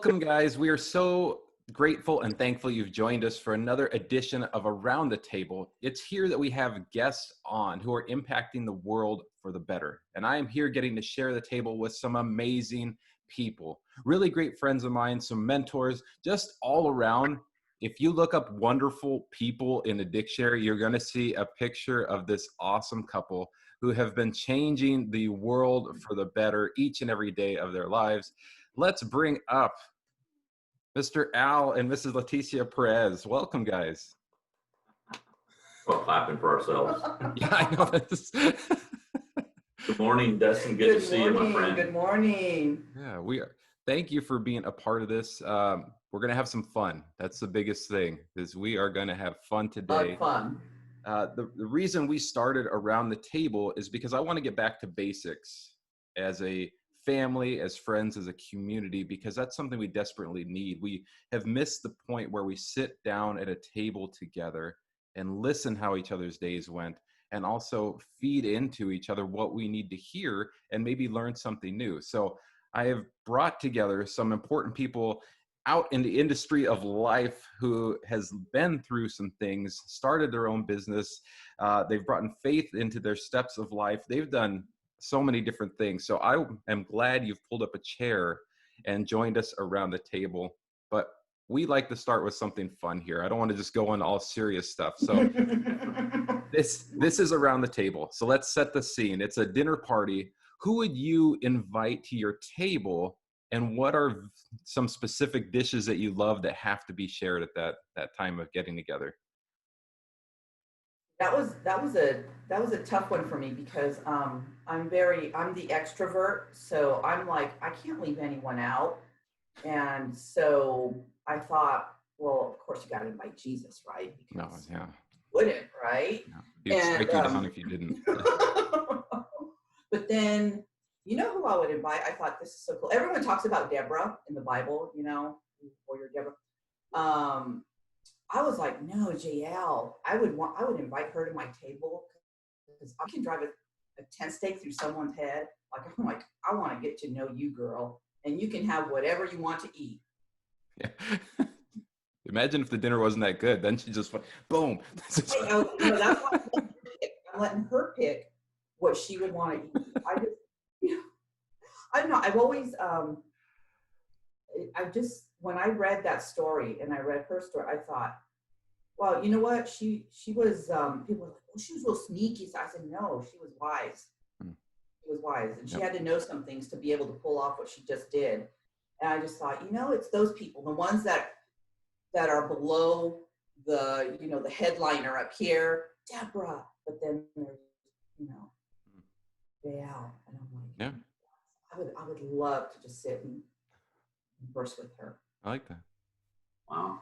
Welcome, guys. We are so grateful and thankful you've joined us for another edition of Around the Table. It's here that we have guests on who are impacting the world for the better. And I am here getting to share the table with some amazing people, really great friends of mine, some mentors, just all around. If you look up wonderful people in the dictionary, you're going to see a picture of this awesome couple who have been changing the world for the better each and every day of their lives. Let's bring up Mr. Al and Mrs. Leticia Perez. Welcome, guys. Well, clapping for ourselves. Yeah, I know this. Good morning, Dustin. Good to see you, my friend. Good morning. Yeah, we are. Thank you for being a part of this. We're going to have some fun. That's the biggest thing, is we are going to have fun today. Fun. The reason we started Around the Table is because I want to get back to basics as a family, as friends, as a community, because that's something we desperately need. We have missed the point where we sit down at a table together and listen how each other's days went, and also feed into each other what we need to hear and maybe learn something new. So I have brought together some important people out in the industry of life who has been through some things, started their own business. They've brought in faith into their steps of life. They've done so many different things. So I am glad you've pulled up a chair and joined us around the table. But we like to start with something fun here. I don't want to just go into all serious stuff. So this is Around the Table. So let's set the scene. It's a dinner party. Who would you invite to your table, and what are some specific dishes that you love that have to be shared at that time of getting together? That was a tough one for me because I'm the extrovert, so I'm like, I can't leave anyone out. And so I thought, well, of course you got to invite Jesus, right? Because No, yeah. Wouldn't, right? You'd strike you down if you didn't. But then, you know who I would invite? I thought, this is so cool. Everyone talks about Deborah in the Bible, warrior Deborah. I was like, no, JL, I would invite her to my table because I can drive a tent stake through someone's head. I'm like, I want to get to know you, girl, and you can have whatever you want to eat. Yeah. Imagine if the dinner wasn't that good. Then she just went, boom. That's why I'm letting her pick what she would want to eat. I don't know. I've always, when I read that story and I read her story, I thought, well, you know what? She was, people were like, well, she was real sneaky. So I said, no, she was wise. She was wise. And she had to know some things to be able to pull off what she just did. And I just thought, it's those people, the ones that are below the, the headliner up here, Deborah, but then there's, yeah. And I'm like, yeah. I would love to just sit and converse with her. I like that. Wow.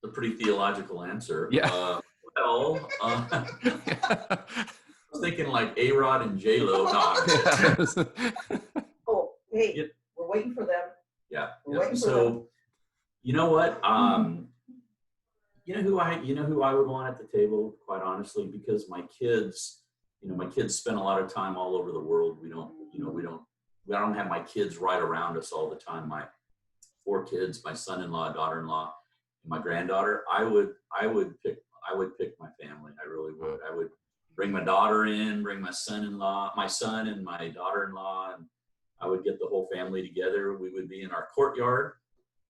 It's a pretty theological answer. Yeah. I was thinking like A-Rod and J-Lo. No, oh, hey, we're waiting for them. Yeah. We're waiting for them. You know what? You know who I would want at the table, quite honestly, because my kids spend a lot of time all over the world. I don't have my kids right around us all the time. My 4 kids, my son-in-law, daughter-in-law, and my granddaughter. I would pick my family. I really would. I would bring my daughter in, bring my son-in-law, my son and my daughter-in-law, and I would get the whole family together. We would be in our courtyard,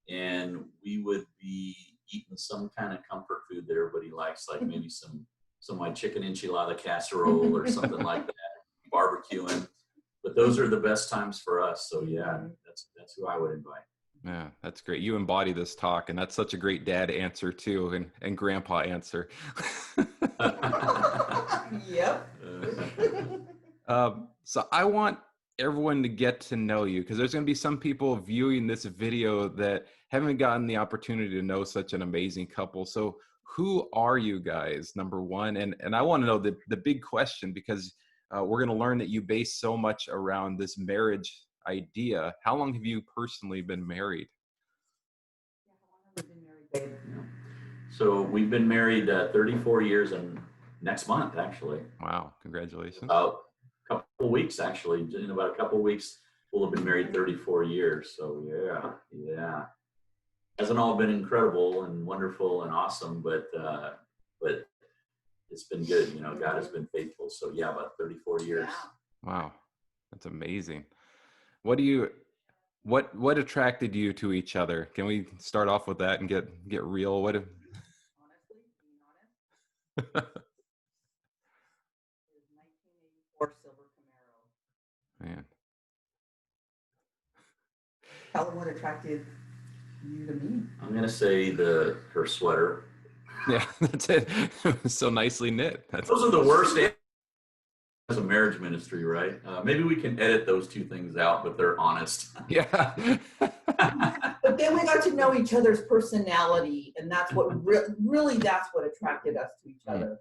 and we would be eating some kind of comfort food that everybody likes, like maybe some of my chicken enchilada casserole or something like that, barbecuing. But those are the best times for us. So yeah, that's who I would invite. Yeah, that's great. You embody this talk, and that's such a great dad answer too, and grandpa answer. Yep. So I want everyone to get to know you, because there's going to be some people viewing this video that haven't gotten the opportunity to know such an amazing couple. So who are you guys, number one? And I want to know the big question, because we're going to learn that you base so much around this marriage idea. How long have you personally been married? So we've been married 34 years and next month, actually. Wow. Congratulations. About a couple of weeks, actually. In about a couple of weeks, we'll have been married 34 years. So yeah. Hasn't all been incredible and wonderful and awesome, but it's been good. You know, God has been faithful. So yeah, about 34 years. Wow. That's amazing. What attracted you to each other? Can we start off with that and get real? Honestly, being honest, is 1984 silver Camaro. Man. Tell them what attracted you to me. I'm gonna say her sweater. Yeah, that's it. It was so nicely knit. Those are the worst as a marriage ministry, right? Maybe we can edit those two things out, but they're honest. Yeah. But then we got to know each other's personality, and that's what really that's what attracted us to each other.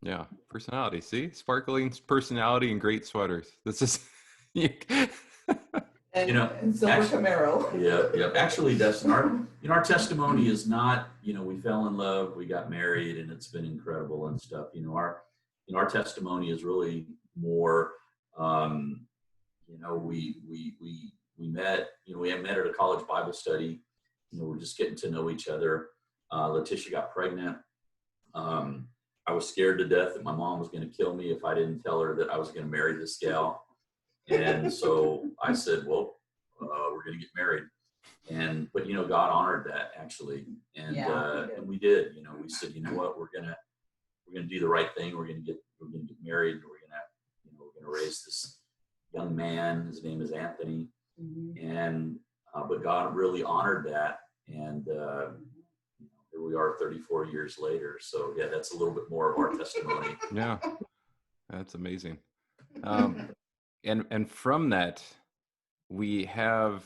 Yeah, personality. See, sparkling personality and great sweaters. This is, and silver Camaro. Yeah. Actually, Dustin, our testimony is not, we fell in love, we got married, and it's been incredible and stuff. Our testimony is really more. We met. We had met at a college Bible study. We're just getting to know each other. Leticia got pregnant. I was scared to death that my mom was going to kill me if I didn't tell her that I was going to marry this gal. And so I said, well, we're going to get married. But God honored that actually. And we did, we said, you know what, we're going to do the right thing. We're going to get married. We're going to raise this young man. His name is Anthony. Mm-hmm. But God really honored that. And, here we are 34 years later. So yeah, that's a little bit more of our testimony. Yeah, that's amazing. And from that, we have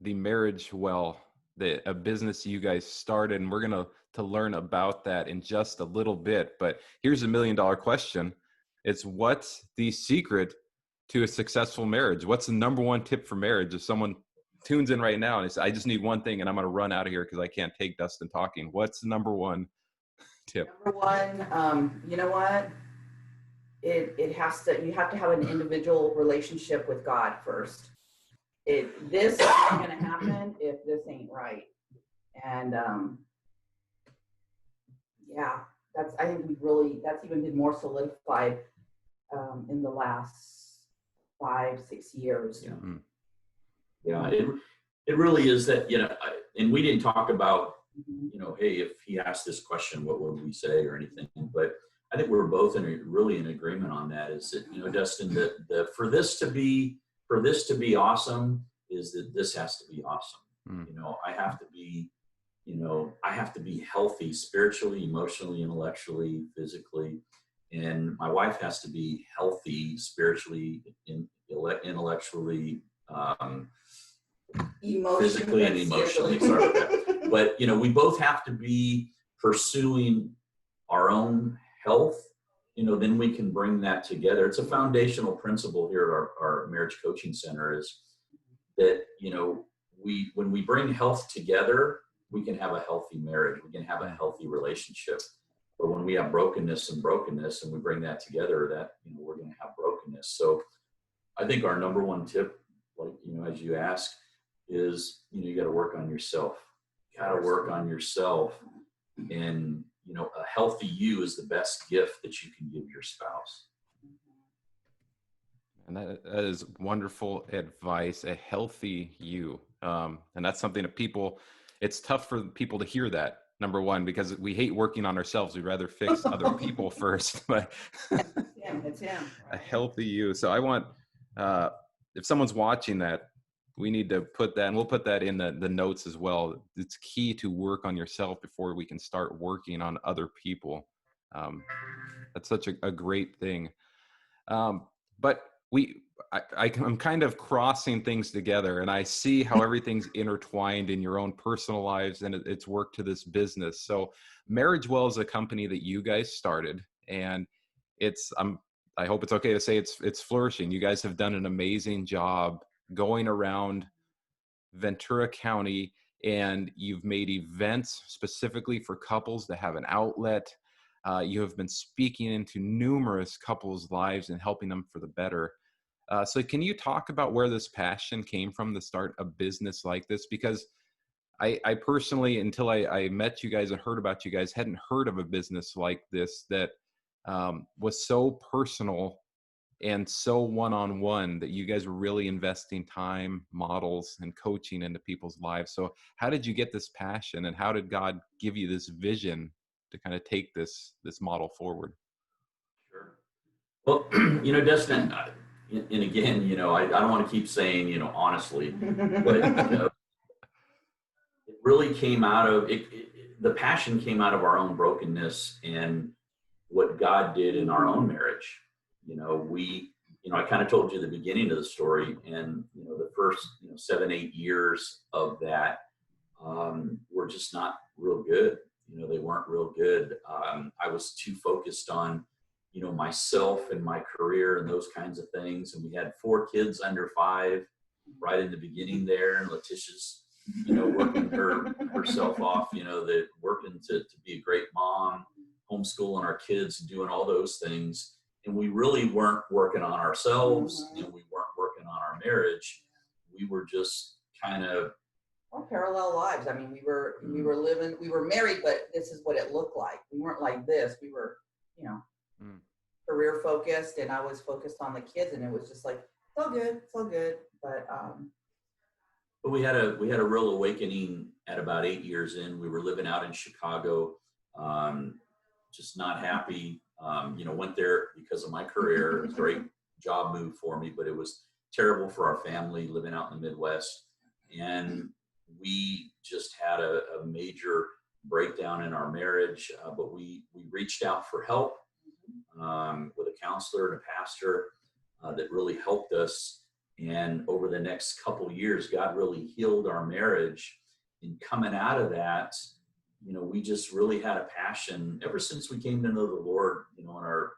the Marriage Well, a business you guys started, and we're going to learn about that in just a little bit. But here's $1 million question. It's what's the secret to a successful marriage? What's the number one tip for marriage? If someone tunes in right now and says, I just need one thing and I'm going to run out of here because I can't take Dustin talking. What's the number one tip? Number one, you know what? You have to have an individual relationship with God first. This is not going to happen if this ain't right. And I think that's even been more solidified in the last 5-6 years. Yeah. Mm-hmm. Yeah, it really is that, and we didn't talk about, hey, if he asked this question, what would we say or anything, but I think we're both really in agreement on that. Is that, Dustin, that for this to be awesome is that this has to be awesome. Mm. I have to be healthy spiritually, emotionally, intellectually, physically, and my wife has to be healthy spiritually, intellectually, physically and emotionally. Sorry about that. But we both have to be pursuing our own health. Then we can bring that together. It's a foundational principle here at our marriage coaching center is that when we bring health together, we can have a healthy marriage. We can have a healthy relationship. But when we have brokenness and we bring that together, that we're going to have brokenness. So I think our number one tip, as you ask, is, you got to work on yourself. You got to work on yourself. And, a healthy you is the best gift that you can give your spouse. And that is wonderful advice, a healthy you. And that's something that it's tough for people to hear that, number one, because we hate working on ourselves. We'd rather fix other people first. But it's him. A healthy you. So I want, if someone's watching that, we need to put that, and we'll put that in the notes as well. It's key to work on yourself before we can start working on other people. That's such a great thing. But I'm kind of crossing things together, and I see how everything's intertwined in your own personal lives, and it's worked to this business. So Marriage Well is a company that you guys started, and I hope it's okay to say it's flourishing. You guys have done an amazing job going around Ventura County, and you've made events specifically for couples to have an outlet. You have been speaking into numerous couples' lives and helping them for the better. So can you talk about where this passion came from to start a business like this? Because I personally, until I met you guys and heard about you guys, hadn't heard of a business like this that was so personal and so one-on-one, that you guys were really investing time, models, and coaching into people's lives. So how did you get this passion, and how did God give you this vision to kind of take this model forward? Sure. Well, Dustin, and again, I don't want to keep saying, honestly, but it really came out of the passion came out of our own brokenness and what God did in our own marriage. I kind of told you the beginning of the story, and the first 7-8 years of that were just not real good. They weren't real good. I was too focused on myself and my career and those kinds of things. And we had 4 kids under 5 right in the beginning there, and Leticia's working herself off, working to be a great mom, homeschooling our kids, doing all those things. And we really weren't working on ourselves, and we weren't working on our marriage. We were just kind of parallel lives. I mean, we were living, we were married, but this is what it looked like. We weren't like this. We were, career focused, and I was focused on the kids, and it was just like, it's all good. But we had a real awakening at about 8 years in. We were living out in Chicago, just not happy. Went there because of my career. It was a great job move for me, but it was terrible for our family living out in the Midwest. And we just had a major breakdown in our marriage, but we reached out for help with a counselor and a pastor that really helped us. And over the next couple years, God really healed our marriage. And coming out of that, we just really had a passion ever since we came to know the Lord, in our,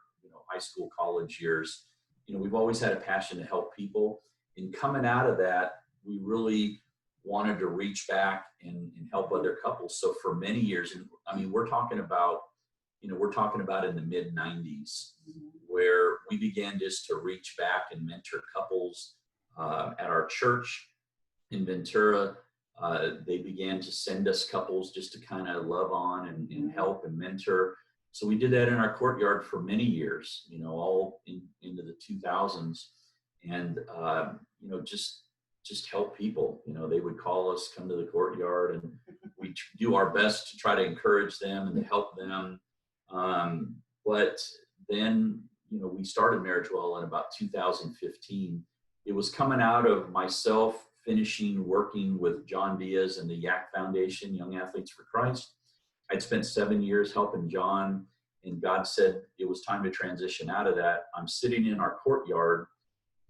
high school, college years. We've always had a passion to help people. And coming out of that, we really wanted to reach back and help other couples. So for many years, and I mean, we're talking about in the mid 90s, where we began just to reach back and mentor couples at our church in Ventura. They began to send us couples just to kind of love on and help and mentor. So we did that in our courtyard for many years, all into the 2000s, and just help people. They would call us, come to the courtyard, and we do our best to try to encourage them and to help them. But then, we started Marriage Well in about 2015. It was coming out of myself finishing working with John Diaz and the YAC Foundation, Young Athletes for Christ. I'd spent 7 years helping John, and God said it was time to transition out of that. I'm sitting in our courtyard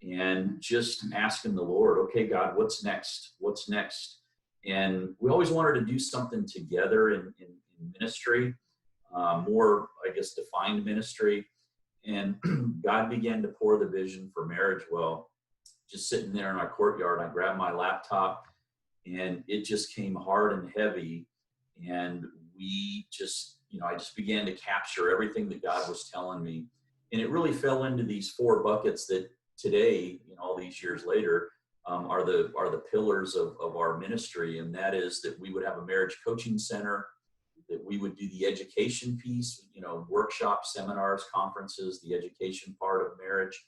and just asking the Lord, okay, God, what's next? What's next? And we always wanted to do something together in ministry, more, I guess, defined ministry. And God began to pour the vision for Marriage Well. Just sitting there in our courtyard, I grabbed my laptop, and it just came hard and heavy. And we just, I just began to capture everything that God was telling me. And it really fell into these 4 buckets that today, all these years later, are the pillars of our ministry. And that is that we would have a marriage coaching center, that we would do the education piece, workshops, seminars, conferences, the education part of marriage,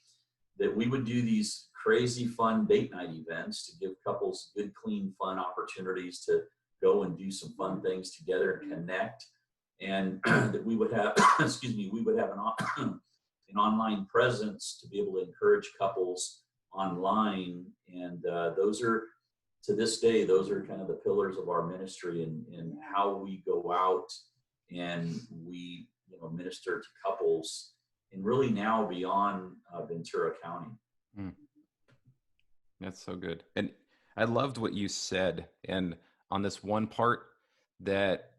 that we would do these crazy fun date night events to give couples good, clean, fun opportunities to go and do some fun things together and connect. And that we would have, we would have an online presence to be able to encourage couples online. And those are, to this day, those are kind of the pillars of our ministry, and how we go out and we minister to couples, and really now beyond Ventura County. That's so good. And I loved what you said. And on this one part, that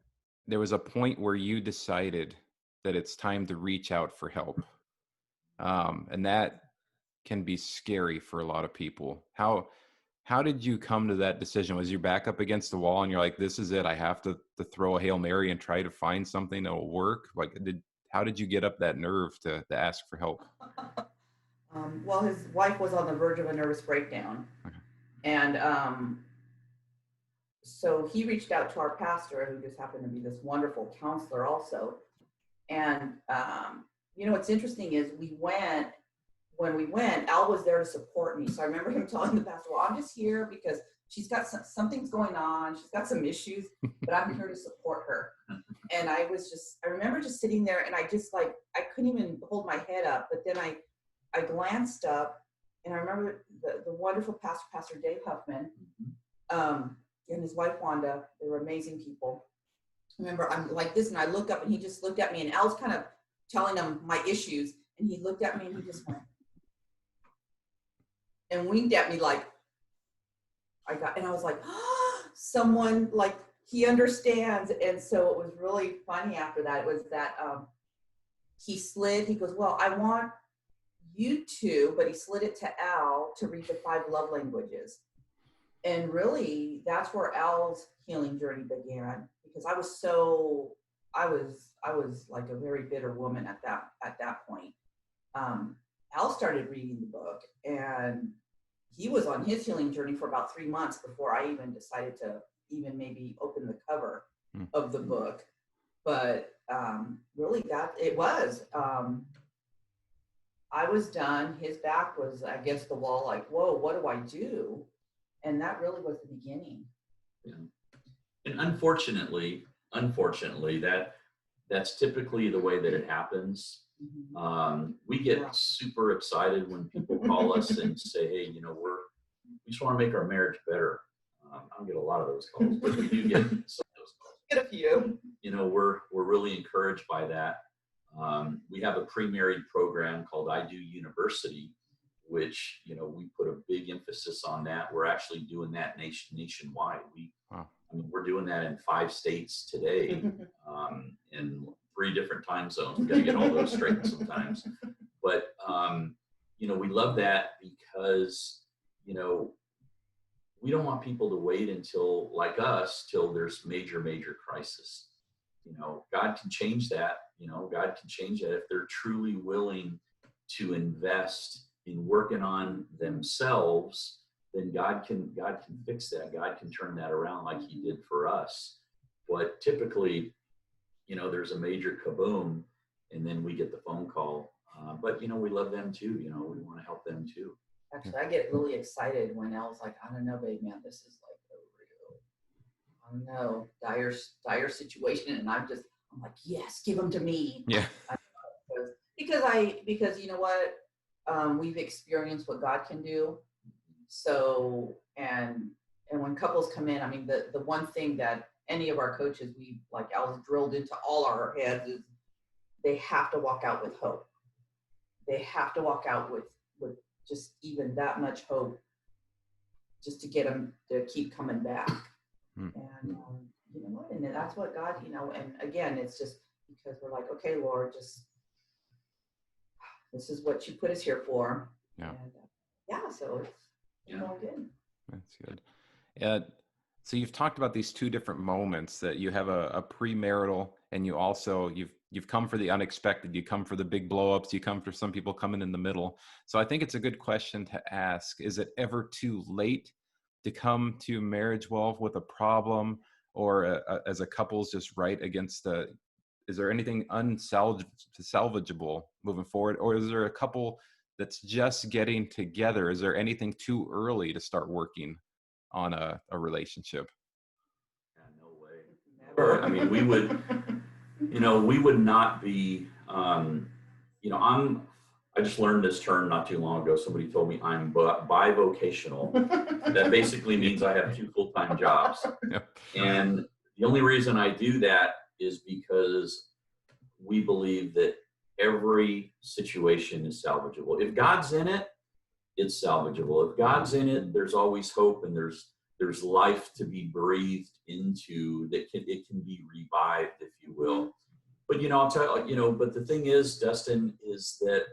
there was a point where you decided that it's time to reach out for help. And that can be scary for a lot of people. How did you come to that decision? Was your back up against the wall and you're like, this is it, I have to throw a Hail Mary and try to find something that will work? Like, how did you get up that nerve to ask for help? Well, his wife was on the verge of a nervous breakdown. And so he reached out to our pastor, who just happened to be this wonderful counselor also. And, what's interesting is when we went, Al was there to support me. So I remember him telling the pastor, well, I'm just here because she's got something's going on. She's got some issues, but I'm here to support her. And I remember just sitting there, and I couldn't even hold my head up. But then I glanced up, and I remember the wonderful Pastor Dave Huffman, and his wife Wanda. They were amazing people. I remember I'm like this, and I look up, and he just looked at me, and Al's kind of telling him my issues, and he looked at me, and he just went and winked at me like and I was like, oh, someone like he understands. And so it was really funny after that. It was that he goes, well, I want you to, but he slid it to Al to read the 5 love languages. And really that's where Al's healing journey began, because I was like a very bitter woman at that point. Al started reading the book, and he was on his healing journey for about 3 months before I even decided to even maybe open the cover of the book. But really it was, I was done. His back was against the wall, like, whoa, what do I do? And that really was the beginning. Yeah. And unfortunately, that's typically the way that it happens. We get super excited when people call us and say, hey, we just want to make our marriage better. I don't get a lot of those calls, but we do get some of those calls. Get a few. We're really encouraged by that. We have a pre-married program called I Do University, which, we put a big emphasis on that. We're actually doing that nationwide. We're doing that in 5 states today, in 3 different time zones. We got to get all those straight sometimes. But, we love that because, we don't want people to wait until, like us, till there's major crisis. God can change that. God can change that if they're truly willing to invest in working on themselves. Then God can fix that. God can turn that around like he did for us. But typically, there's a major kaboom, and then we get the phone call. But, we love them too. We want to help them too. Actually, I get really excited when Elle's like, I don't know, babe, man, this is like a real, I don't know, dire situation. And I'm like, yes, give them to me. Yeah. Because you know what? We've experienced what God can do. So, and when couples come in, the one thing that any of our coaches, Al's drilled into all our heads is they have to walk out with hope. They have to walk out with just even that much hope, just to get them to keep coming back. And you know what? And that's what God, and again, it's just because we're like, okay, Lord, this is what you put us here for. Yeah. And so it's going good. That's good. So you've talked about these 2 different moments, that you have a premarital, and you also you've come for the unexpected. You come for the big blowups. You come for some people coming in the middle. So I think it's a good question to ask: is it ever too late to come to marriage well with a problem, or as a couple's just right against is there anything salvageable moving forward, or is there a couple that's just getting together? Is there anything too early to start working on a relationship? Yeah, no way. Never. We would, we would not be, I just learned this term not too long ago. Somebody told me I'm bivocational. That basically means I have 2 full-time jobs. Yep. And the only reason I do that is because we believe that every situation is salvageable. If God's in it, it's salvageable. If God's in it, there's always hope, and there's life to be breathed into it can be revived, if you will. But, I'll tell you, but the thing is, Dustin, is that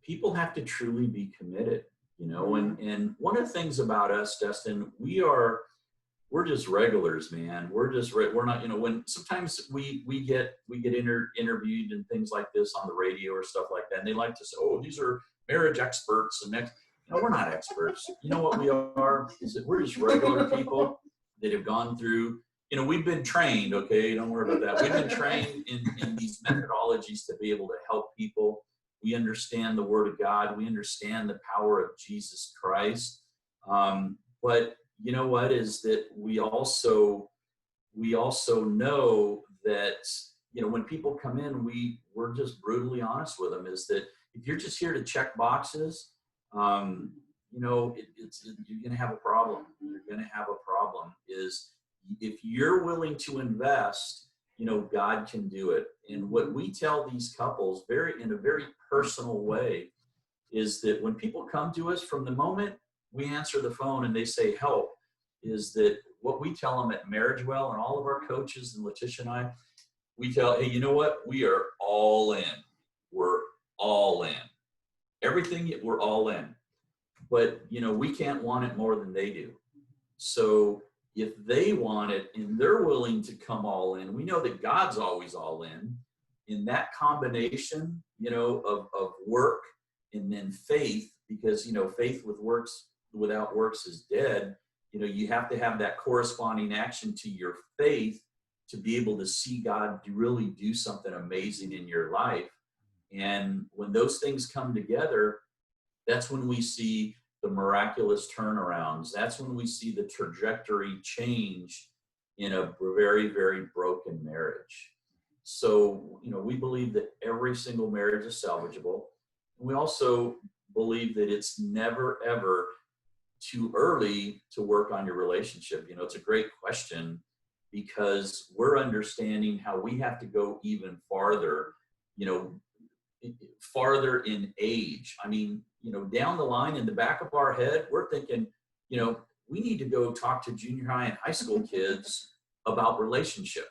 people have to truly be committed, and one of the things about us, Dustin, we're just regulars, man. We're not, when sometimes we get interviewed and things like this on the radio or stuff like that, and they like to say, oh, these are marriage experts and next. No, we're not experts. You know what we are? Is that we're just regular people that have gone through, we've been trained, okay? Don't worry about that. We've been trained in these methodologies to be able to help people. We understand the Word of God. We understand the power of Jesus Christ. But you know what is that we also know that, when people come in, we're just brutally honest with them, is that if you're just here to check boxes, you're going to have a problem. You're going to have a problem is if you're willing to invest, God can do it. And what we tell these couples in a very personal way is that when people come to us, from the moment we answer the phone and they say help, is that what we tell them at Marriage Well and all of our coaches and Leticia and I, we tell, hey, you know what? We are all in. We're all in. Everything, we're all in. But, we can't want it more than they do. So if they want it and they're willing to come all in, we know that God's always all in that combination, of work and then faith, because, faith without works is dead. You have to have that corresponding action to your faith to be able to see God really do something amazing in your life. And when those things come together, that's when we see the miraculous turnarounds. That's when we see the trajectory change in a very, very broken marriage. So, we believe that every single marriage is salvageable. We also believe that it's never, ever too early to work on your relationship. It's a great question because we're understanding how we have to go even farther, farther in age. I mean, down the line in the back of our head, we're thinking, we need to go talk to junior high and high school kids about relationship,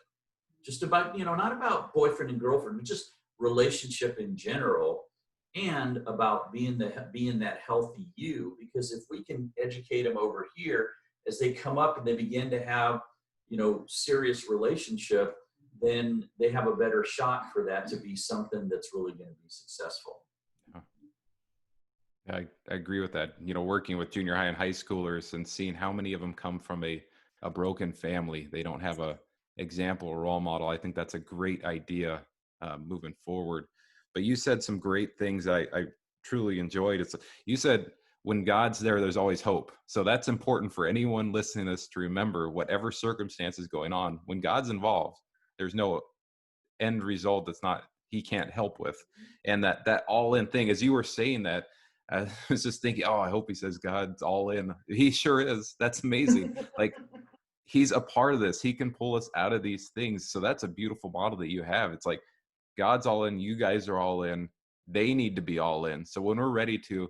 just about, not about boyfriend and girlfriend, but just relationship in general, and about being that healthy you. Because if we can educate them over here as they come up and they begin to have, serious relationship, then they have a better shot for that to be something that's really going to be successful. I agree with that. Working with junior high and high schoolers and seeing how many of them come from a broken family. They don't have a example or role model. I think that's a great idea moving forward. But you said some great things I truly enjoyed. You said when God's there, there's always hope. So that's important for anyone listening to this to remember. Whatever circumstance is going on, when God's involved, there's no end result he can't help with. And that all in thing, as you were saying that, I was just thinking, I hope he says God's all in. He sure is. That's amazing. Like, he's a part of this. He can pull us out of these things. So that's a beautiful model that you have. It's like God's all in. You guys are all in. They need to be all in. So when we're ready to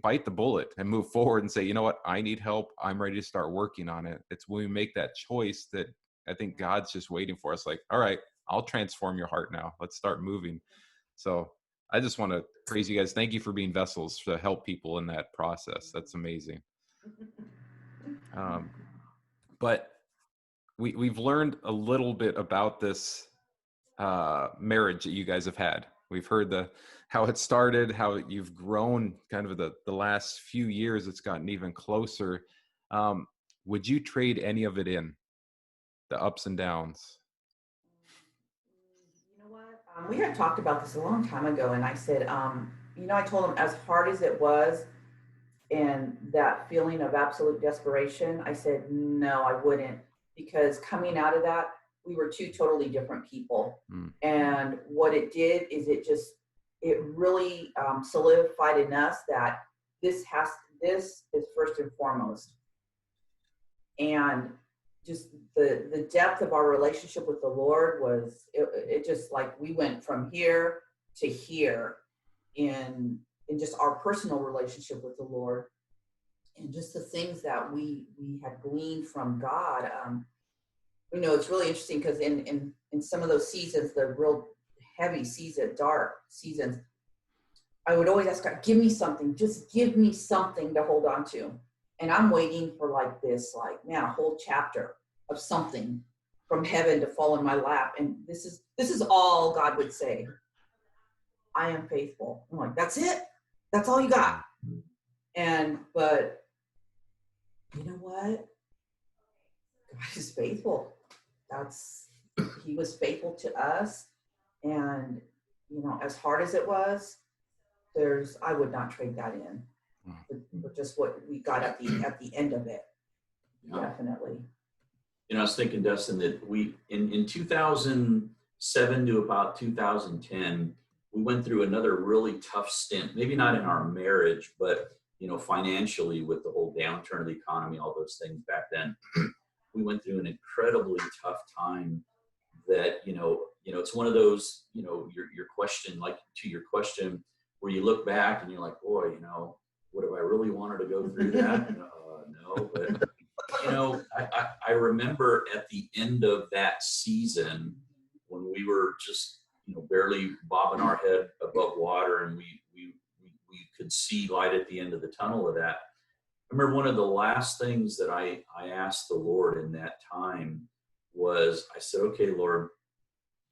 bite the bullet and move forward and say, you know what, I need help. I'm ready to start working on it. It's when we make that choice that I think God's just waiting for us. Like, all right, I'll transform your heart now. Let's start moving. So I just want to praise you guys. Thank you for being vessels to help people in that process. That's amazing. But we've learned a little bit about this marriage that you guys have had. We've heard how it started, how you've grown kind of the last few years. It's gotten even closer. Would you trade any of it in, the ups and downs? You know what? We had talked about this a long time ago, and I said, I told him, as hard as it was and that feeling of absolute desperation, I said, no, I wouldn't, because coming out of that, we were two totally different people. And what it did is it really solidified in us that this is first and foremost. And just the depth of our relationship with the Lord was, it just like we went from here to here in just our personal relationship with the Lord, and just the things that we had gleaned from God. It's really interesting because in some of those seasons, the real heavy season, dark seasons, I would always ask God, give me something, just give me something to hold on to. And I'm waiting for a whole chapter of something from heaven to fall in my lap. And this is all God would say. I am faithful. I'm like, that's it? That's all you got? But you know what? God is faithful. He was faithful to us. And, you know, as hard as it was, I would not trade that in for just what we got at the end of it. Yeah. Definitely. You know, I was thinking, Dustin, that we, in 2007 to about 2010, we went through another really tough stint, maybe not in our marriage, but, you know, financially with the whole downturn of the economy, all those things back then. We went through an incredibly tough time that, you know, it's one of those, you know, your question, like to your question, where you look back and you're like, boy, you know, would have I really wanted to go through that? No, but you know, I remember at the end of that season when we were just, you know, barely bobbing our head above water, and we could see light at the end of the tunnel of that. I remember one of the last things that I asked the Lord in that time was, I said, okay, Lord,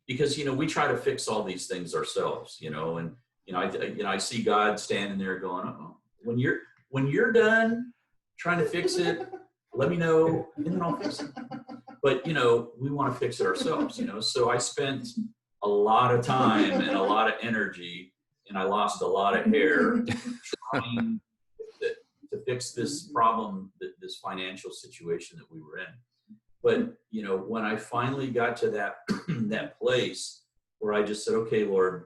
because, you know, we try to fix all these things ourselves, you know, and, you know, I see God standing there going, oh, when you're done trying to fix it, let me know, and then I'll fix it. But, you know, we want to fix it ourselves, you know, so I spent a lot of time and a lot of energy, and I lost a lot of hair trying to fix this problem, this financial situation that we were in. But, you know, when I finally got to that, that place where I just said, okay, Lord,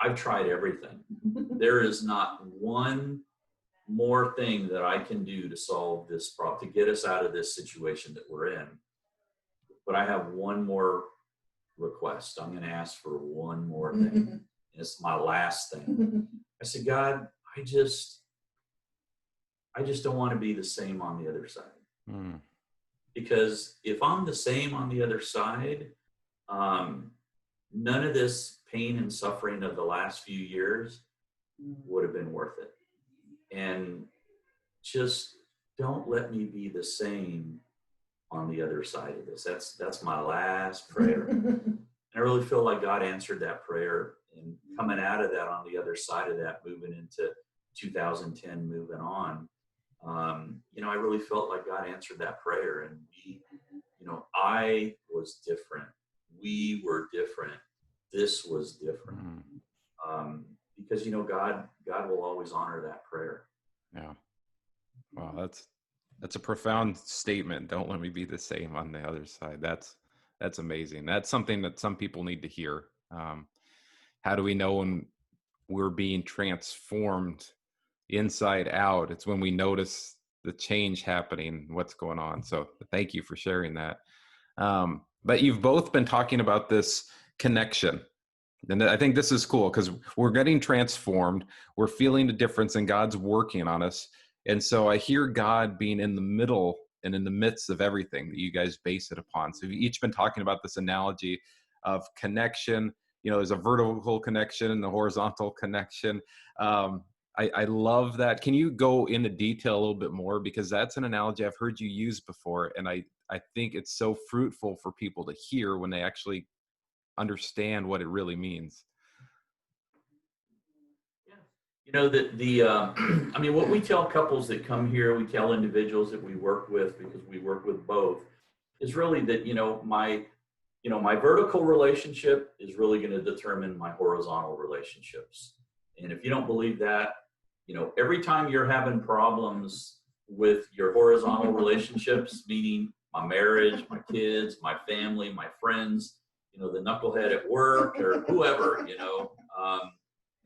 I've tried everything. There is not one more thing that I can do to solve this problem, to get us out of this situation that we're in. But I have one more request. I'm going to ask for one more thing. And it's my last thing. I said, God, I just don't want to be the same on the other side. Because if I'm the same on the other side, none of this pain and suffering of the last few years would have been worth it. And just don't let me be the same on the other side of this. That's my last prayer. And I really feel like God answered that prayer, and coming out of that, on the other side of that, moving into 2010, moving on, you know, I really felt like God answered that prayer. And you know, I was different. We were different. This was different. Because, you know, God will always honor that prayer. Yeah. Wow. That's a profound statement. Don't let me be the same on the other side. That's amazing. That's something that some people need to hear. How do we know when we're being transformed inside out? It's when we notice the change happening, what's going on. So thank you for sharing that. But you've both been talking about this connection. And I think this is cool because we're getting transformed. We're feeling the difference, and God's working on us. And so I hear God being in the middle and in the midst of everything that you guys base it upon. So you've each been talking about this analogy of connection. You know, there's a vertical connection and the horizontal connection. I love that. Can you go into detail a little bit more? Because that's an analogy I've heard you use before. And I think it's so fruitful for people to hear when they actually understand what it really means. Yeah. You know, I mean, what we tell couples that come here, we tell individuals that we work with, because we work with both, is really that, you know, my vertical relationship is really going to determine my horizontal relationships. And if you don't believe that, you know, every time you're having problems with your horizontal relationships, meaning my marriage, my kids, my family, my friends, you know, the knucklehead at work or whoever, you know,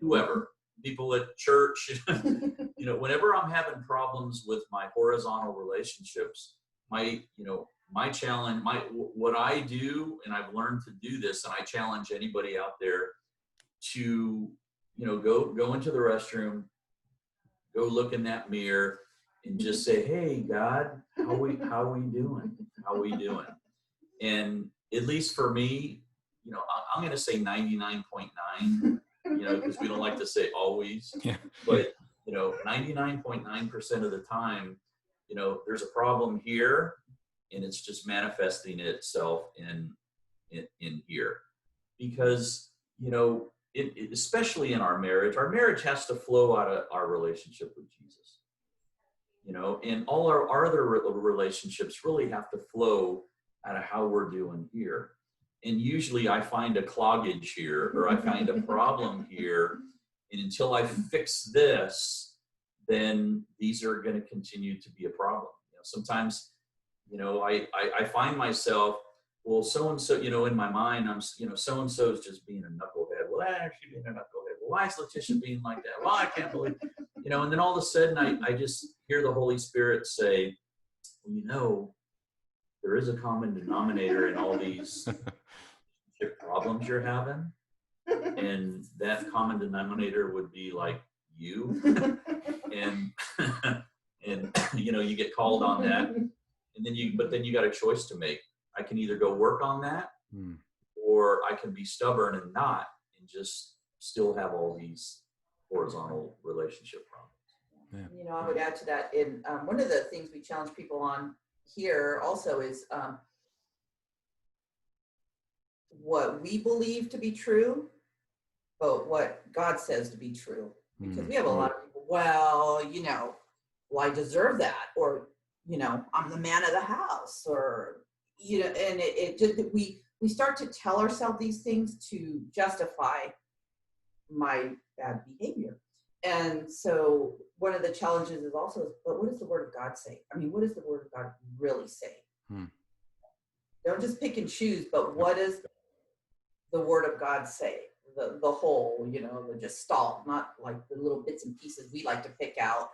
whoever, people at church, you know, whenever I'm having problems with my horizontal relationships, my challenge, what I do, and I've learned to do this, and I challenge anybody out there to, you know, go into the restroom, go look in that mirror and just say, hey, God, how we doing? How we doing? And at least for me, you know, I'm going to say 99.9, you know, because we don't like to say always, but, you know, 99.9% of the time, you know, there's a problem here and it's just manifesting itself in here. Because, you know, especially in our marriage has to flow out of our relationship with Jesus, you know, and all our other relationships really have to flow out of how we're doing here. And usually I find a cloggage here, or I find a problem here. And until I fix this, then these are going to continue to be a problem. You know, sometimes, you know, I find myself, well, so-and-so, you know, in my mind, I'm, you know, so-and-so is just being a knucklehead. Well, she's being a knucklehead. Well, why is Leticia being like that? Well, I can't believe, you know, and then all of a sudden I just hear the Holy Spirit say, well, you know, there is a common denominator in all these problems you're having. And that common denominator would be like you. And, and, you know, you get called on that. And then you got a choice to make. I can either go work on that, or I can be stubborn and not, and just still have all these horizontal relationship problems. Yeah. You know, I would add to that. In one of the things we challenge people on here also is what we believe to be true, but what God says to be true. Because we have a lot of people, well, you know, well, I deserve that, or, you know, I'm the man of the house, or, you know, and it just, we start to tell ourselves these things to justify my bad behavior. And so one of the challenges is also, but what does the Word of God say? I mean, what does the Word of God really say? Don't just pick and choose, but what does the Word of God say? The whole, you know, the gestalt, not like the little bits and pieces we like to pick out.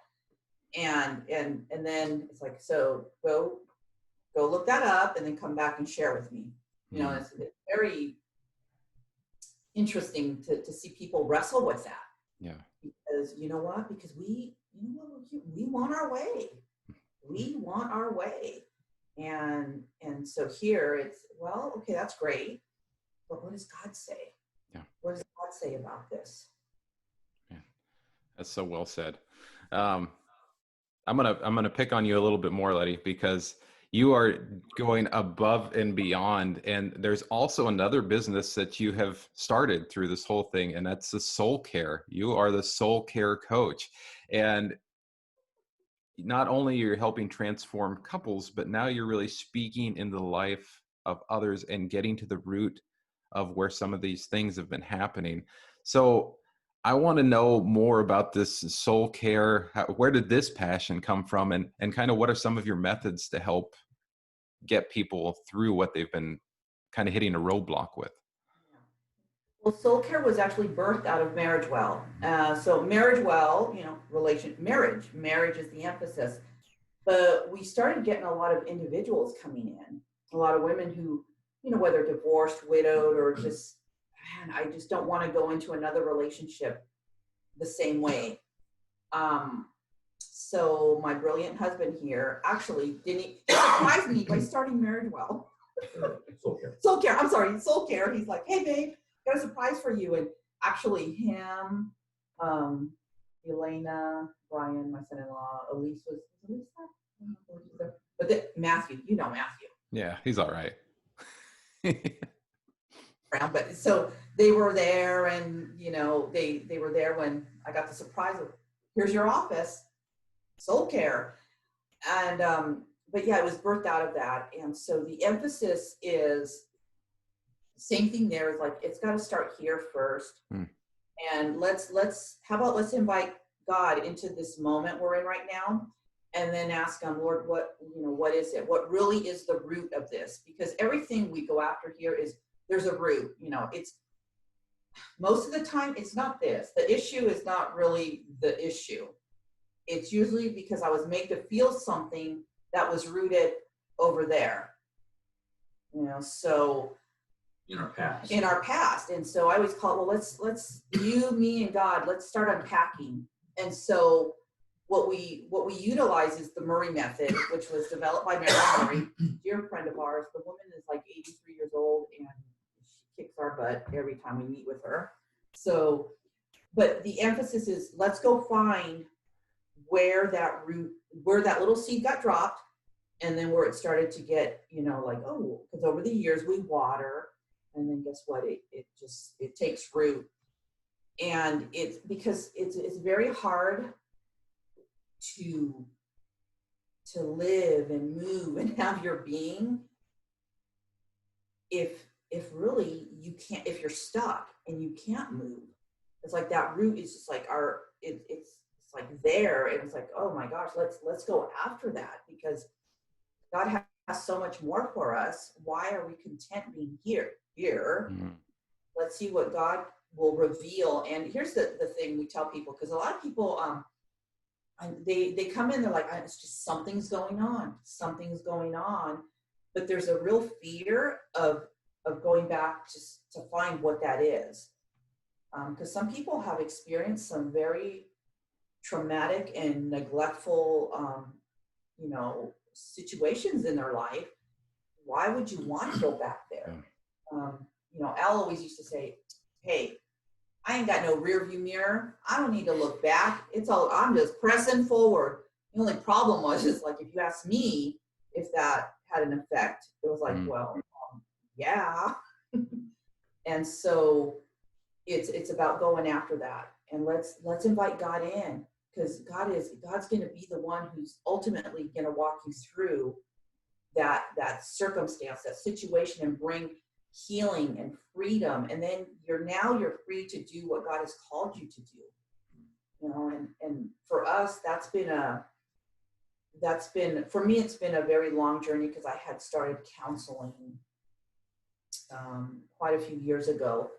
And then it's like, so go look that up and then come back and share with me. You know, it's very interesting to see people wrestle with that. Yeah. Because you know what? Because we want our way. We want our way. And so here it's, well, okay, that's great. But what does God say? Yeah. What does God say about this? Yeah. That's so well said. I'm gonna pick on you a little bit more, Letty, because you are going above and beyond. And there's also another business that you have started through this whole thing, and that's the soul care. You are the soul care coach. And not only you're helping transform couples, but now you're really speaking in the life of others and getting to the root of where some of these things have been happening. So I want to know more about this soul care. Where did this passion come from? And kind of what are some of your methods to help get people through what they've been kind of hitting a roadblock with? Well, soul care was actually birthed out of Marriage Well. So Marriage Well, you know, marriage is the emphasis. But we started getting a lot of individuals coming in, a lot of women who, you know, whether divorced, widowed, or just, man, I just don't want to go into another relationship the same way. So my brilliant husband here actually didn't surprise me by starting Marriage Well. Soul care. I'm sorry, soul care. He's like, hey, babe, got a surprise for you. And actually him, Elena, Brian, my son-in-law, Elise was Lisa? But Matthew, you know Matthew. Yeah, he's all right. But so they were there, and you know they were there when I got the surprise of, here's your office, soul care. And but yeah, it was birthed out of that. And so the emphasis is same thing there, is like, it's got to start here first. And let's invite God into this moment we're in right now, and then ask him, Lord, what is it? What really is the root of this? Because everything we go after here is, there's a root. You know, it's most of the time it's not this. The issue is not really the issue. It's usually because I was made to feel something that was rooted over there. You know, so in our past. And so I always call it, well, let's you, me, and God, let's start unpacking. And so what we utilize is the Murray method, which was developed by Mary Murray, dear friend of ours. The woman is like 83 years old, and she kicks our butt every time we meet with her. So, but the emphasis is, let's go find where that little seed got dropped, and then where it started to get, you know, like, oh, because over the years we water, And then guess what? It takes root. And it's because it's very hard to live and move and have your being if really you can't, if you're stuck and you can't move. It's like that root is just like it's like there, and it's like, oh my gosh, let's go after that, because God has so much more for us. Why are we content being here? Mm-hmm. Let's see what God will reveal. And here's the thing we tell people, because a lot of people they come in, they're like, it's just something's going on, but there's a real fear of going back just to find what that is, because some people have experienced some very traumatic and neglectful situations in their life. Why would you want to go back there? Al always used to say, hey, I ain't got no rear view mirror. I don't need to look back. I'm just pressing forward. The only problem was, is like, if you ask me if that had an effect, it was like, well, yeah. And so it's about going after that. And let's invite God in, because God's going to be the one who's ultimately going to walk you through that circumstance, that situation, and bring healing and freedom. And then you're free to do what God has called you to do. And for us, for me, it's been a very long journey, because I had started counseling quite a few years ago,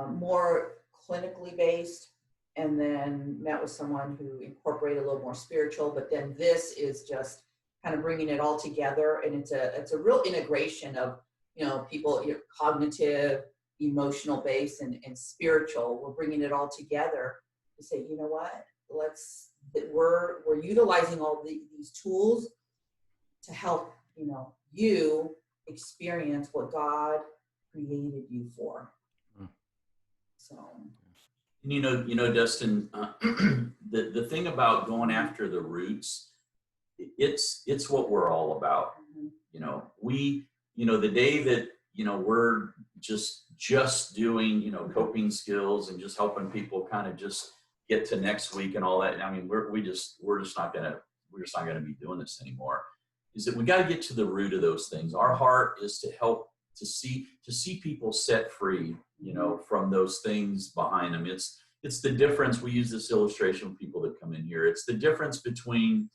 more clinically based, and then met with someone who incorporated a little more spiritual. But then this is just kind of bringing it all together, and it's a real integration of people, cognitive, emotional based, and spiritual. We're bringing it all together to say, you know what, we're utilizing all these tools to help you experience what God created you for. So, Dustin, the thing about going after the roots, it's what we're all about. The day that we're just doing coping skills and just helping people kind of just get to next week and all that. I mean, we're just not gonna be doing this anymore. Is that we got to get to the root of those things. Our heart is to help to see people set free, from those things behind them. It's the difference. We use this illustration with people that come in here. It's the difference between,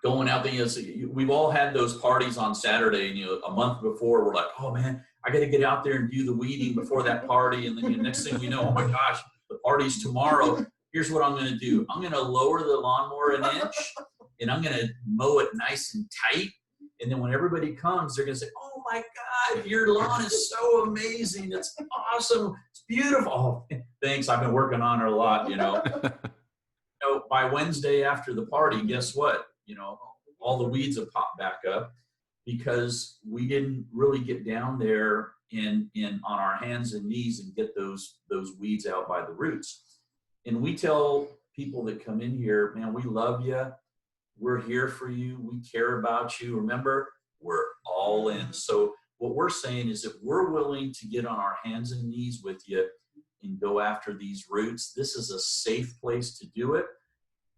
going out there. We've all had those parties on Saturday, and a month before we're like, oh man, I got to get out there and do the weeding before that party. And then next thing we know, oh my gosh, the party's tomorrow. Here's what I'm going to do. I'm going to lower the lawnmower an inch, and I'm going to mow it nice and tight. And then when everybody comes, they're going to say, oh my God, your lawn is so amazing. It's awesome. It's beautiful. Oh, thanks. I've been working on it a lot, By Wednesday after the party, guess what? All the weeds have popped back up, because we didn't really get down there in on our hands and knees and get those weeds out by the roots. And we tell people that come in here, man, we love you. We're here for you. We care about you. Remember, we're all in. So what we're saying is that we're willing to get on our hands and knees with you and go after these roots. This is a safe place to do it.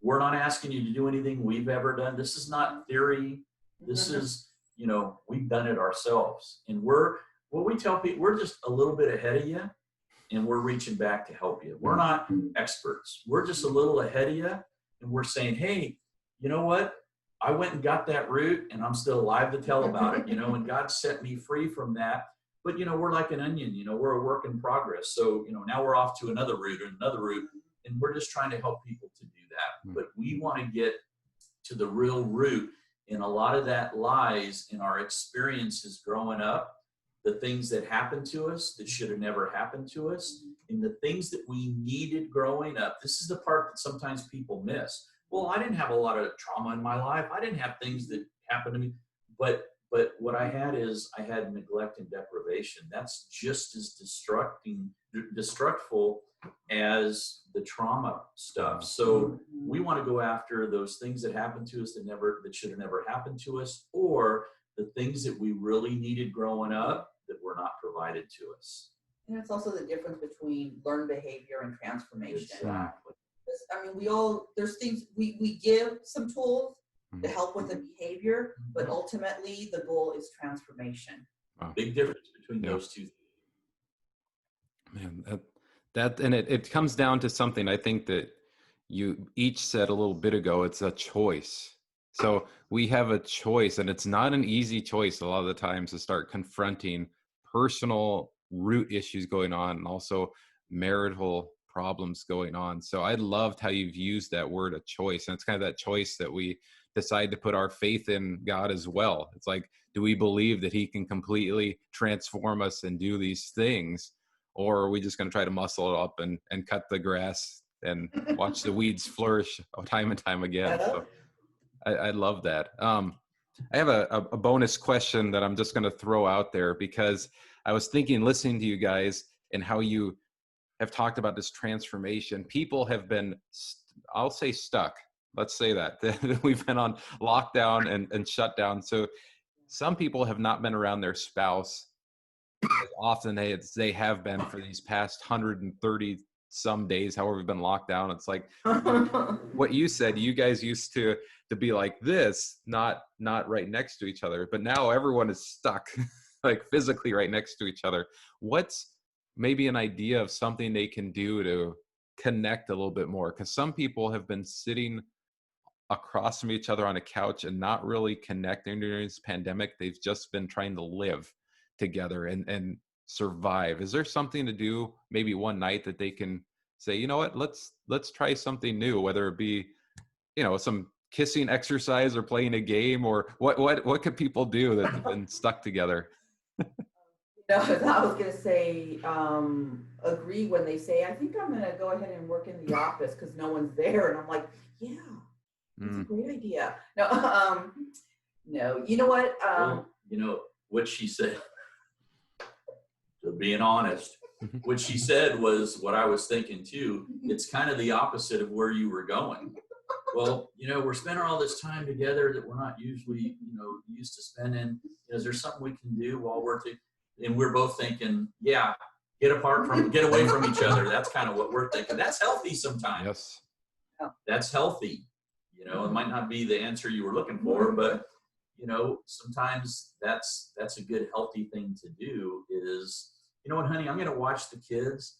We're not asking you to do anything we've ever done. This is not theory. This is, we've done it ourselves. And what we tell people, we're just a little bit ahead of you, and we're reaching back to help you. We're not experts. We're just a little ahead of you, and we're saying, hey, you know what? I went and got that root, and I'm still alive to tell about it, and God set me free from that. But, we're like an onion, we're a work in progress. So, now we're off to another root, and we're just trying to help people to do that. But we want to get to the real root. And a lot of that lies in our experiences growing up, the things that happened to us that should have never happened to us, and the things that we needed growing up. This is the part that sometimes people miss. Well, I didn't have a lot of trauma in my life. I didn't have things that happened to me. But what I had is I had neglect and deprivation. That's just as destructful as the trauma stuff. So we want to go after those things that happened to us that should have never happened to us, or the things that we really needed growing up that were not provided to us. And it's also the difference between learned behavior and transformation. Exactly. I mean, there's things we give some tools to help with the behavior, but ultimately the goal is transformation. Wow. Big difference between those two. Man, and it comes down to something I think that you each said a little bit ago. It's a choice. So we have a choice, and it's not an easy choice a lot of the times to start confronting personal root issues going on and also marital problems going on. So I loved how you've used that word, a choice. And it's kind of that choice that we decide to put our faith in God as well. It's like, do we believe that he can completely transform us and do these things? Or are we just going to try to muscle it up and cut the grass and watch the weeds flourish time and time again? So I love that. I have a bonus question that I'm just going to throw out there, because I was thinking, listening to you guys and how you have talked about this transformation. People have been, I'll say, stuck. Let's say that we've been on lockdown and shut down. So some people have not been around their spouse as often as they have been for these past 130 some days, however we've been locked down. It's like what you said, you guys used to be like this, not right next to each other, but now everyone is stuck like physically right next to each other. What's maybe an idea of something they can do to connect a little bit more? Because some people have been sitting across from each other on a couch and not really connecting during this pandemic. They've just been trying to live together and survive. Is there something to do maybe one night that they can say, you know what, let's try something new, whether it be, some kissing exercise or playing a game, or what could people do that have been stuck together? No, I was going to say, agree when they say, I think I'm going to go ahead and work in the office because no one's there. And I'm like, yeah, that's a great idea. No, no, you know what? Well, what she said, to being honest, what she said was what I was thinking too. It's kind of the opposite of where you were going. Well, we're spending all this time together that we're not usually, used to spending. Is there something we can do while we're and we're both thinking, yeah, get away from each other. That's kind of what we're thinking. That's healthy sometimes. Yes. That's healthy. It might not be the answer you were looking for, but sometimes that's a good, healthy thing to do is, what, honey, I'm going to watch the kids.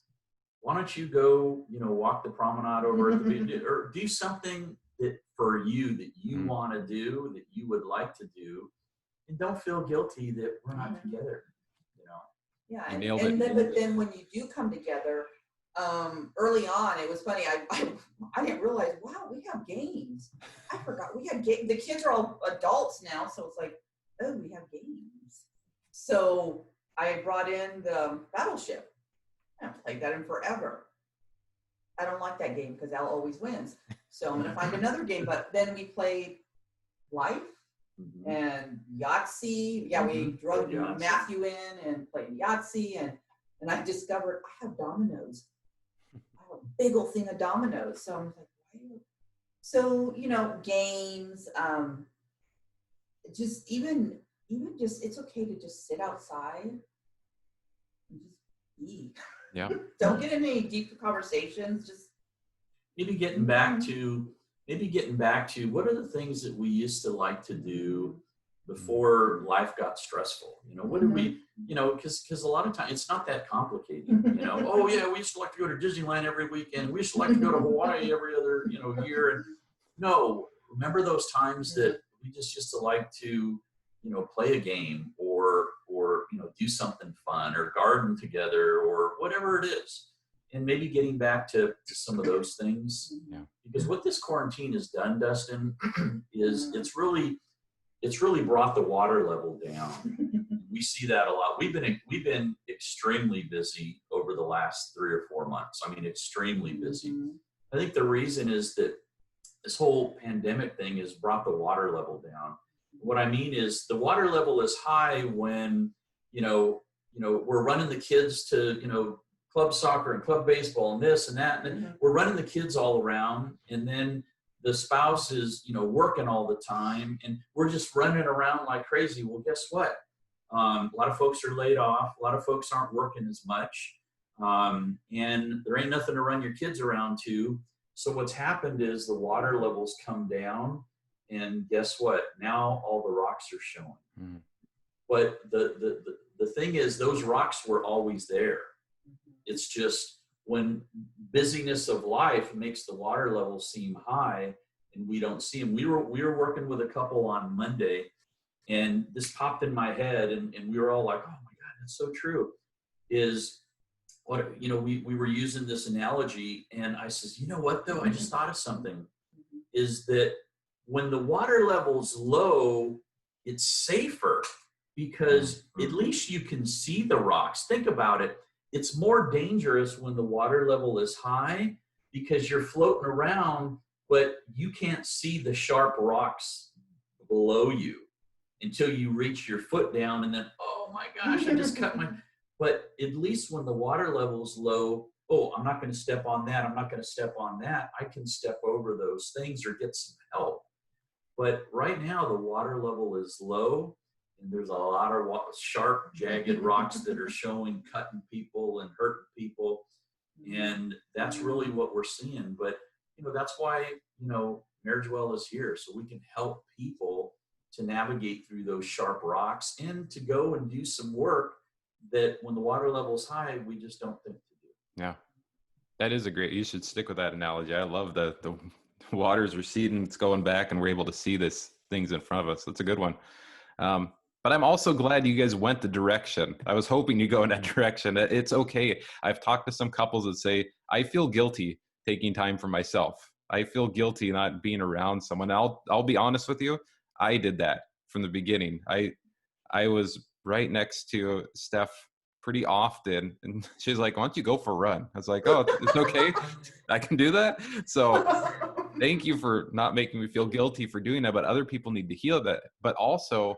Why don't you go, walk the promenade over at the beach, or do something that for you that you want to do, that you would like to do, and don't feel guilty that we're not together. Yeah, but then when you do come together, early on, it was funny. I didn't realize, wow, we have games. I forgot we had games. The kids are all adults now, so it's like, oh, we have games. So I brought in the Battleship. I haven't played that in forever. I don't like that game because Al always wins. So I'm going to find another game. But then we played Life and Yahtzee. Yeah, we drugged Matthew in and played Yahtzee. And I discovered I have dominoes. I have a big old thing of dominoes. So I'm like, why? So, games, just even just, it's okay to just sit outside and just be. Yeah. Don't get into any deep conversations. Just maybe getting back to what are the things that we used to like to do before life got stressful? What did we, because a lot of times it's not that complicated. Oh yeah, we used to like to go to Disneyland every weekend. We used to like to go to Hawaii every other year. And no, remember those times that we just used to like to play a game or do something fun or garden together or whatever it is. And maybe getting back to some of those things. Yeah. Because what this quarantine has done, Dustin, is it's really brought the water level down. We see that a lot. We've been extremely busy over the last 3 or 4 months. I mean, extremely busy. I think the reason is that this whole pandemic thing has brought the water level down. What I mean is the water level is high when, we're running the kids to, club soccer and club baseball and this and that. And we're running the kids all around. And then the spouse is, working all the time and we're just running around like crazy. Well, guess what? A lot of folks are laid off. A lot of folks aren't working as much. And there ain't nothing to run your kids around to. So what's happened is the water levels come down, and guess what? Now all the rocks are showing. Mm-hmm. But the thing is, those rocks were always there. It's just when busyness of life makes the water levels seem high and we don't see them. We were working with a couple on Monday, and this popped in my head, and we were all like, oh my God, that's so true. Is what, you know, we were using this analogy, and I says, you know what though, I just thought of something, is that when the water level's low, it's safer because at least you can see the rocks. Think about it. It's more dangerous when the water level is high because you're floating around, but you can't see the sharp rocks below you until you reach your foot down, and then, oh my gosh, I just cut my... But at least when the water level is low, oh, I'm not going to step on that. I'm not going to step on that. I can step over those things or get some help. But right now the water level is low, and there's a lot of sharp, jagged rocks that are showing, cutting people and hurting people. And that's really what we're seeing. But, you know, that's why, you know, Marriage Well is here, so we can help people to navigate through those sharp rocks and to go and do some work that when the water level is high, we just don't think to do. Yeah, that is a great, you should stick with that analogy. I love the water's receding, it's going back, and we're able to see this things in front of us. That's a good one. But I'm also glad you guys went the direction. I was hoping you go in that direction. It's okay. I've talked to some couples that say, I feel guilty taking time for myself. I feel guilty not being around someone. I'll be honest with you. I did that from the beginning. I was right next to Steph pretty often, and she's like, why don't you go for a run? I was like, oh, it's okay. I can do that. So thank you for not making me feel guilty for doing that, but other people need to heal that. But also,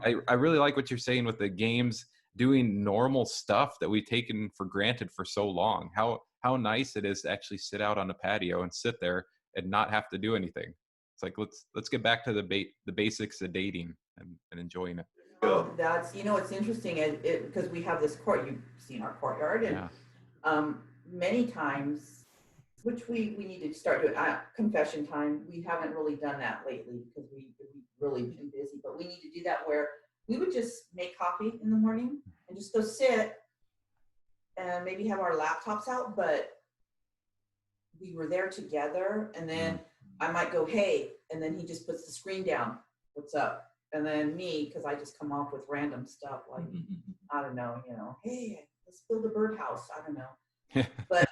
I really like what you're saying with the games, doing normal stuff that we've taken for granted for so long. How nice it is to actually sit out on a patio and sit there and not have to do anything. It's like, let's get back to the basics of dating and enjoying it. That's, you know, it's interesting because we have this court, you've seen our courtyard, and many times, which we need to start doing, confession time, we haven't really done that lately because we've really been busy, but we need to do that where we would just make coffee in the morning and just go sit and maybe have our laptops out, but we were there together, and then I might go, hey, and then he just puts the screen down, what's up? And then me, because I just come off with random stuff like, I don't know, you know, hey, let's build a birdhouse. I don't know. but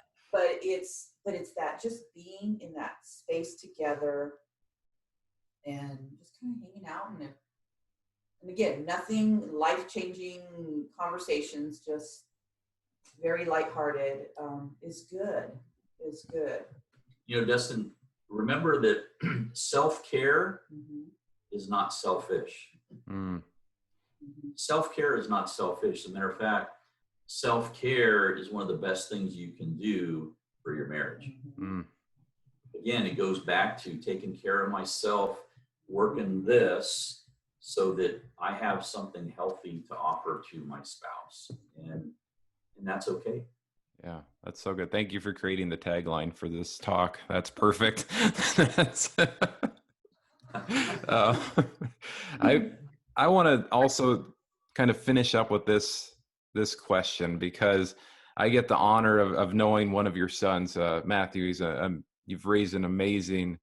it's that just being in that space together and just kind of hanging out. And again, nothing life-changing conversations, just very lighthearted, is good. You know, Dustin, remember that self-care is not selfish. Self-care is not selfish. As a matter of fact, self-care is one of the best things you can do for your marriage. Again, it goes back to taking care of myself, working this so that I have something healthy to offer to my spouse. And that's okay. Yeah, that's so good. Thank you for creating the tagline for this talk. That's perfect. I want to also kind of finish up with this question, because I get the honor of knowing one of your sons, Matthew. You've raised an amazing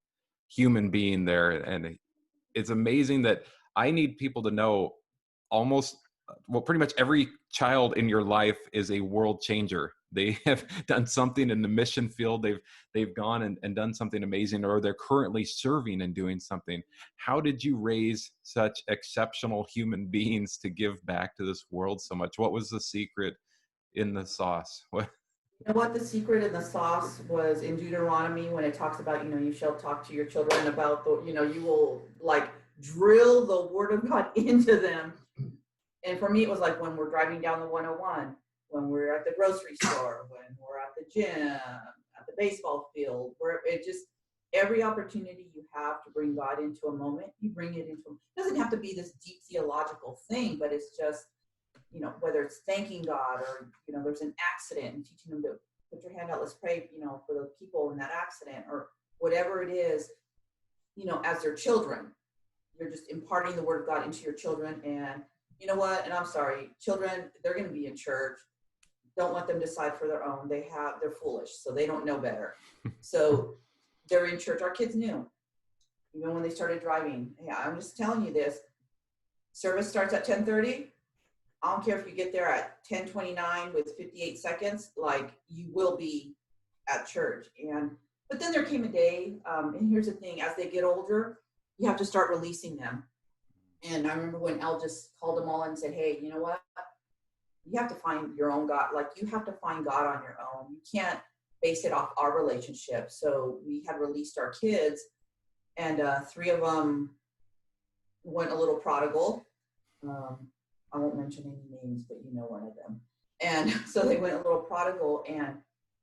human being there, and it's amazing that I need people to know pretty much every child in your life is a world changer. They have done something in the mission field. They've gone and done something amazing, or they're currently serving and doing something. How did you raise such exceptional human beings to give back to this world so much? What was the secret in the sauce? You know what the secret in the sauce was in Deuteronomy, when it talks about, you know, you shall talk to your children about the, you know, you will like drill the word of God into them. And for me, it was like when we're driving down the 101, when we're at the grocery store, when we're at the gym, at the baseball field, where it just, every opportunity you have to bring God into a moment, you bring it into, it doesn't have to be this deep theological thing, but it's just you know, whether it's thanking God or, you know, there's an accident and teaching them to put your hand out, let's pray, you know, for the people in that accident, or whatever it is, you know, as their children, you're just imparting the word of God into your children. And you know what? And I'm sorry, children, they're going to be in church. Don't let them decide for their own. They're foolish, so they don't know better. So they're in church. Our kids knew, even when they started driving. Yeah, I'm just telling you this. Service starts at 10:30. I don't care if you get there at 10:29 with 58 seconds. Like, you will be at church. But then there came a day, and here's the thing: as they get older, you have to start releasing them. And I remember when Elle just called them all and said, "Hey, you know what? You have to find your own God. Like, you have to find God on your own. You can't base it off our relationship." So we had released our kids, and 3 of them went a little prodigal. I won't mention any names, but you know one of them. And so they went a little prodigal, and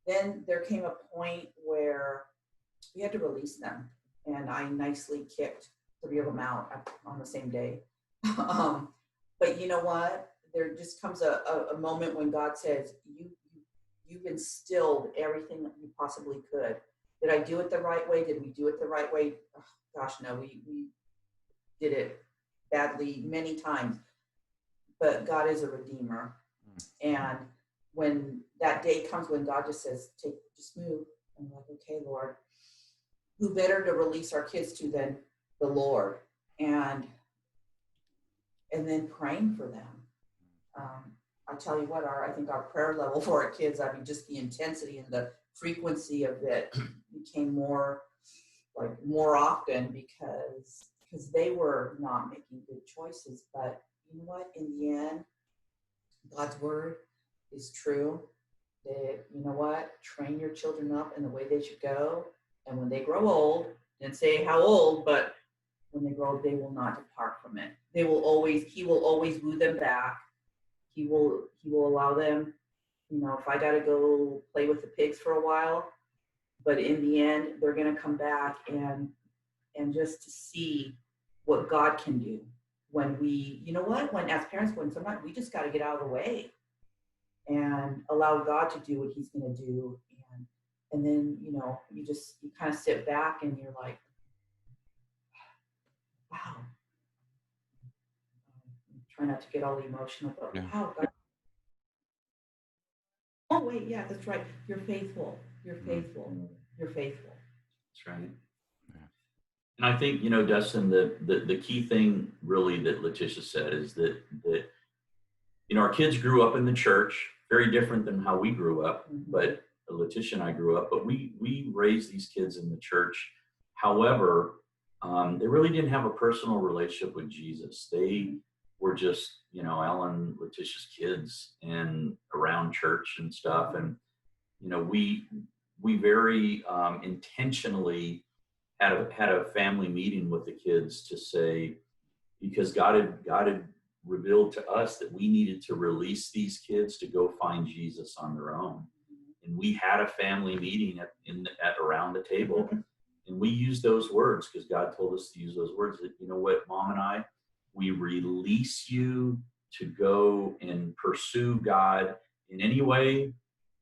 then there came a point where we had to release them, and I nicely kicked 3 of them out on the same day. But you know what? There just comes a moment when God says, you've instilled everything that you possibly could. Did I do it the right way? Did we do it the right way? Oh, gosh, no, we did it badly many times. But God is a redeemer. And when that day comes when God just says, just move. I'm like, okay, Lord, who better to release our kids to than the Lord? And then praying for them. I tell you what, I think our prayer level for our kids, I mean, just the intensity and the frequency of it became more often because they were not making good choices. But you know what? In the end, God's word is true. That, you know what? Train your children up in the way they should go. And when they grow old, didn't say how old, but when they grow old, they will not depart from it. He will always woo them back. He will allow them, you know, if I got to go play with the pigs for a while, but in the end, they're going to come back and just to see what God can do when we, you know what, when as parents, when sometimes we just got to get out of the way and allow God to do what he's going to do. And then, you know, you kind of sit back and you're like, wow. Try not to get all emotional, but wow, God. Oh wait, yeah, that's right. You're faithful. You're faithful. You're faithful. That's right. Yeah. And I think, you know, Dustin, the key thing really that Leticia said is that you know, our kids grew up in the church, very different than how we grew up, but Leticia and I grew up, but we raised these kids in the church. However, they really didn't have a personal relationship with Jesus. They were just, you know, Ellen, Leticia's kids and around church and stuff. And, you know, we very intentionally had a family meeting with the kids to say, because God had revealed to us that we needed to release these kids to go find Jesus on their own. And we had a family meeting at around the table. And we used those words because God told us to use those words that, you know what, Mom and I, we release you to go and pursue God in any way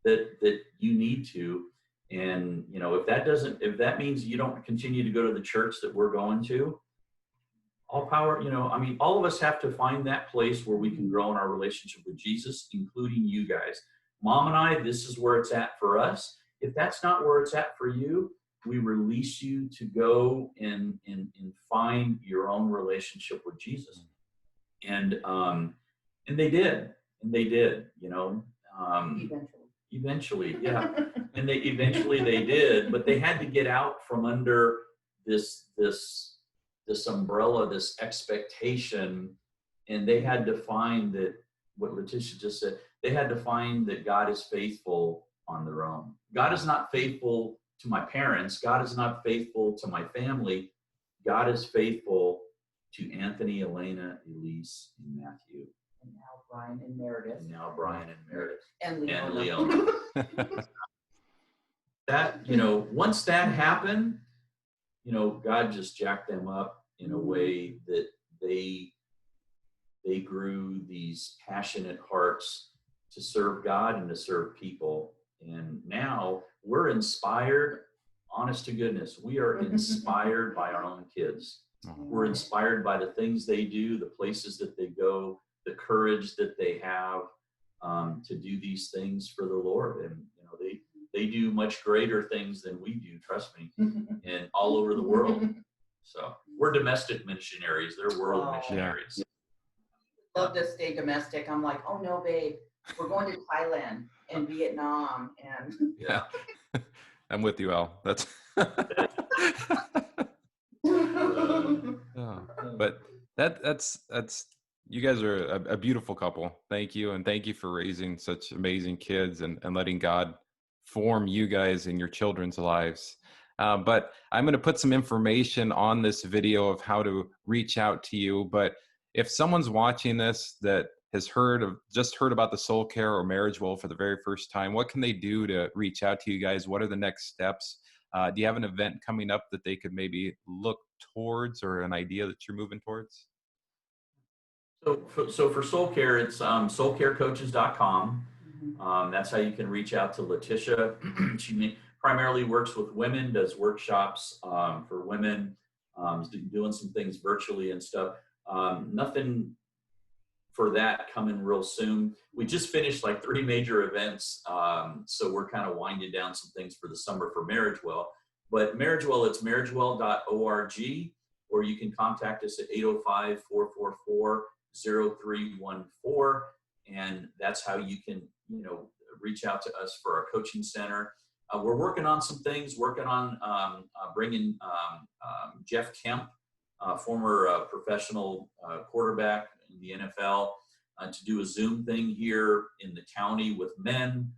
that you need to. And, you know, if that means you don't continue to go to the church that we're going to, all power, you know, I mean, all of us have to find that place where we can grow in our relationship with Jesus, including you guys. Mom and I, this is where it's at for us. If that's not where it's at for you, we release you to go and find your own relationship with Jesus. And they did, you know, eventually, yeah. And they did, but they had to get out from under this umbrella, this expectation, and they had to find that, what Leticia just said, they had to find that God is faithful on their own. God is not faithful to my parents. God is not faithful to my family. God is faithful to Anthony, Elena, Elise, and Matthew. And now Brian and Meredith. And Leona. That, you know, once that happened, you know, God just jacked them up in a way that they they grew these passionate hearts to serve God and to serve people. And now we're inspired, honest to goodness, we are inspired by our own kids. We're inspired by the things they do, the places that they go, the courage that they have to do these things for the Lord. And they do much greater things than we do, trust me, and all over the world. So we're domestic missionaries, they're world missionaries. Love to stay domestic. I'm like, oh no, babe, we're going to Thailand and Vietnam and yeah. I'm with you, Al. That's but that's you guys are a beautiful couple. Thank you. And thank you for raising such amazing kids and letting God form you guys in your children's lives. But I'm going to put some information on this video of how to reach out to you. But if someone's watching this that has just heard about the Soul Care or Marriage Well for the very first time, what can they do to reach out to you guys? What are the next steps? Do you have an event coming up that they could maybe look towards, or an idea that you're moving towards? So for Soul Care, it's soulcarecoaches.com. That's how you can reach out to Leticia. She primarily works with women, does workshops for women, doing some things virtually and stuff. Nothing for that coming real soon. We just finished like 3 major events, so we're kind of winding down some things for the summer for Marriage Well. But Marriage Well, it's marriagewell.org, or you can contact us at 805-444-0314, and that's how you can reach out to us for our coaching center. We're working on some things, bringing Jeff Kemp, former professional quarterback in the NFL, to do a Zoom thing here in the county with men.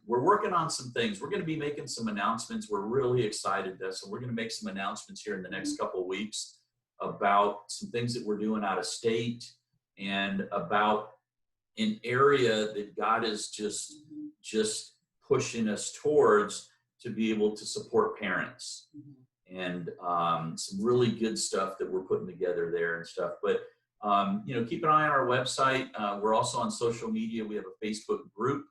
We're working on some things. We're going to be making some announcements. We're really excited. So we're going to make some announcements here in the next couple of weeks about some things that we're doing out of state, and about an area that God is just pushing us towards to be able to support parents. And some really good stuff that we're putting together there and stuff. But keep an eye on our website. We're also on social media. We have a Facebook group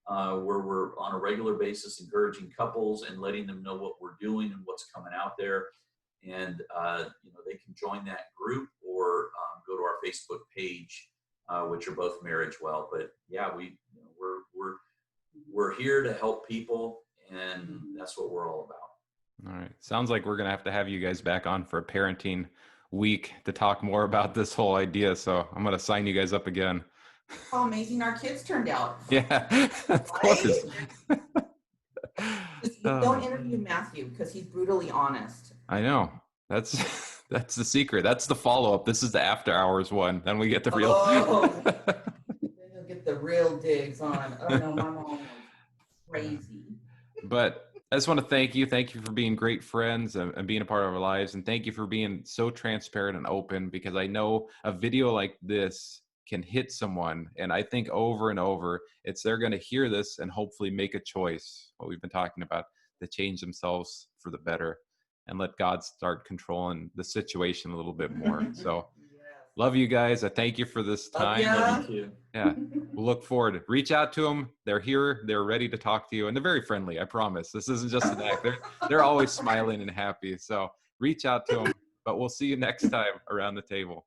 where we're on a regular basis encouraging couples and letting them know what we're doing and what's coming out there. And they can join that group, or go to our Facebook page, which are both Marriage Well. But yeah, we're here to help people, and that's what we're all about. All right. Sounds like we're going to have you guys back on for a parenting week to talk more about this whole idea. So I'm going to sign you guys up again. How amazing our kids turned out. Yeah, of course. Don't interview Matthew, because he's brutally honest. I know. That's the secret. That's the follow-up. This is the after hours one. Then we get the real. Then you'll get the real digs on. Oh no, my mom was crazy. But I just want to thank you. Thank you for being great friends and being a part of our lives. And thank you for being so transparent and open, because I know a video like this can hit someone. And I think over and over, they're going to hear this and hopefully make a choice, what we've been talking about, to change themselves for the better and let God start controlling the situation a little bit more. So love you guys. I thank you for this time. Love you too. Yeah. We'll look forward. Reach out to them. They're here. They're ready to talk to you. And they're very friendly. I promise. This isn't just an act. They're always smiling and happy. So reach out to them, but we'll see you next time around the table.